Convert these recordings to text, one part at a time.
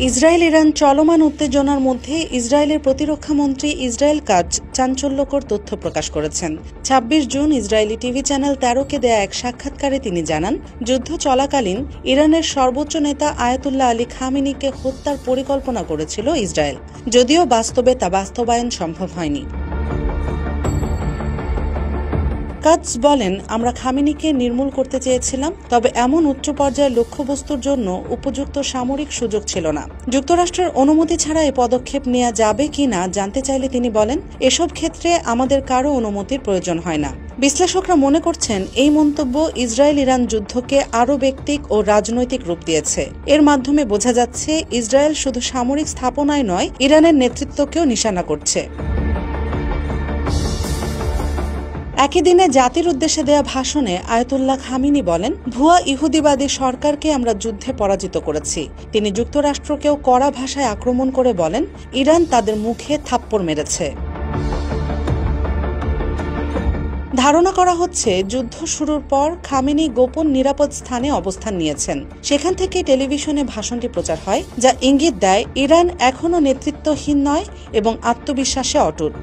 Israel Iran চলমান উত্তেজনার মধ্যে ইসরায়েলের প্রতিরক্ষামন্ত্রী ইসরায়েল কাটজ চাঞ্চল্যকর তথ্য প্রকাশ করেছেন। ২৬ জুন ইসরায়েলি টিভি চ্যানেল ১৩-কে দেয়া এক সাক্ষাৎকারে তিনি জানান, যুদ্ধ চলাকালীন ইরানের সর্বোচ্চ নেতা আয়াতুল্লাহ আলী খামেনিকে হত্যার পরিকল্পনা করেছিল ইসরায়েল, যদিও বাস্তবে তা বাস্তবায়ন সম্ভব হয়নি। কাটজ বলেন, আমরা খামেনিকে নির্মূল করতে চেয়েছিলাম, তবে এমন উচ্চ পর্যায়ের লক্ষ্যবস্তুর জন্য উপযুক্ত সামরিক সুযোগ ছিল না। যুক্তরাষ্ট্রের অনুমতি ছাড়া এ পদক্ষেপ নেওয়া যাবে কিনা জানতে চাইলে তিনি বলেন, এসব ক্ষেত্রে আমাদের কারও অনুমতির প্রয়োজন হয় না। বিশ্লেষকরা মনে করছেন, এই মন্তব্য ইসরায়েল ইরান যুদ্ধকে আরও ব্যক্তিক ও রাজনৈতিক রূপ দিয়েছে। এর মাধ্যমে বোঝা যাচ্ছে, ইসরায়েল শুধু সামরিক স্থাপনায় নয়, ইরানের নেতৃত্বকেও নিশানা করছে। একই দিনে জাতির উদ্দেশ্যে দেয়া ভাষণে আয়াতুল্লাহ খামেনি বলেন, ভুয়া ইহুদিবাদী সরকারকে আমরা যুদ্ধে পরাজিত করেছি। তিনি যুক্তরাষ্ট্রকেও কড়া ভাষায় আক্রমণ করে বলেন, ইরান তাদের মুখে থাপ্পড় মেরেছে। ধারণা করা হচ্ছে, যুদ্ধ শুরুর পর খামেনি গোপন নিরাপদ স্থানে অবস্থান নিয়েছেন। সেখান থেকে টেলিভিশনে ভাষণটি প্রচার হয়, যা ইঙ্গিত দেয় ইরান এখনও নেতৃত্বহীন নয় এবং আত্মবিশ্বাসে অটুট।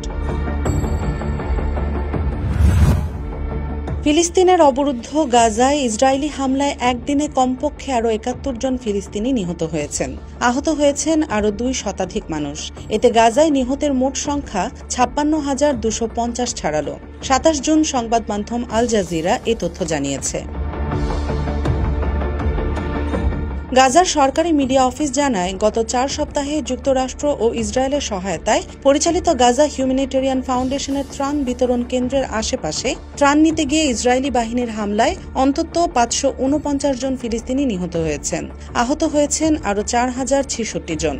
ফিলিস্তিনের অবরুদ্ধ গাজায় ইসরায়েলি হামলায় একদিনে কমপক্ষে আরও ৭১ জন ফিলিস্তিনি নিহত হয়েছেন। আহত হয়েছেন আরও ২ শতাধিক মানুষ। এতে গাজায় নিহতের মোট সংখ্যা ৫৬,২৫০ ছাড়ালো। ২৭ জুন সংবাদ মাধ্যম আল জাজিরা এ তথ্য জানিয়েছে। গাজার সরকারি মিডিয়া অফিস জানায়, গত ৪ সপ্তাহে যুক্তরাষ্ট্র ও ইসরায়েলের সহায়তায় পরিচালিত গাজা হিউম্যানিটেরিয়ান ফাউন্ডেশনের ত্রাণ বিতরণ কেন্দ্রের আশেপাশে ত্রাণ নিতে গিয়ে ইসরায়েলি বাহিনীর হামলায় অন্তত ৫৪৯ জন ফিলিস্তিনি নিহত হয়েছেন। আহত হয়েছেন আরও ৪,০৬৬ জন।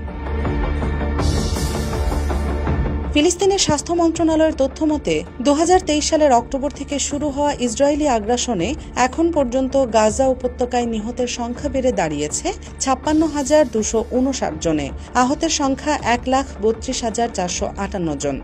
ফিলিস্তিনের স্বাস্থ্য মন্ত্রণালয়ের তথ্য মতে, ২০২৩ সালের অক্টোবর থেকে শুরু হওয়া ইসরায়েলি আগ্রাসনে এখন পর্যন্ত গাজা উপত্যকায় নিহতের সংখ্যা বেড়ে দাঁড়িয়েছে ৫৬,২৫৯ জনে। আহতের সংখ্যা ১,৩২,৪৫৮ জন।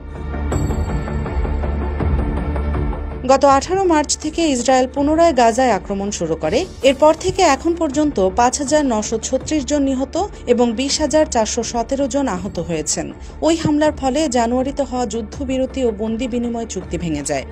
গত ১৮ মার্চ থেকে ইসরায়েল পুনরায় গাজায় আক্রমণ শুরু করে। এরপর থেকে এখন পর্যন্ত ৫,৯৩৬ জন নিহত এবং ২০,৪১৭ জন আহত হয়েছেন। ওই হামলার ফলে জানুয়ারিতে হওয়া যুদ্ধবিরতি ও বন্দি বিনিময় চুক্তি ভেঙে যায়।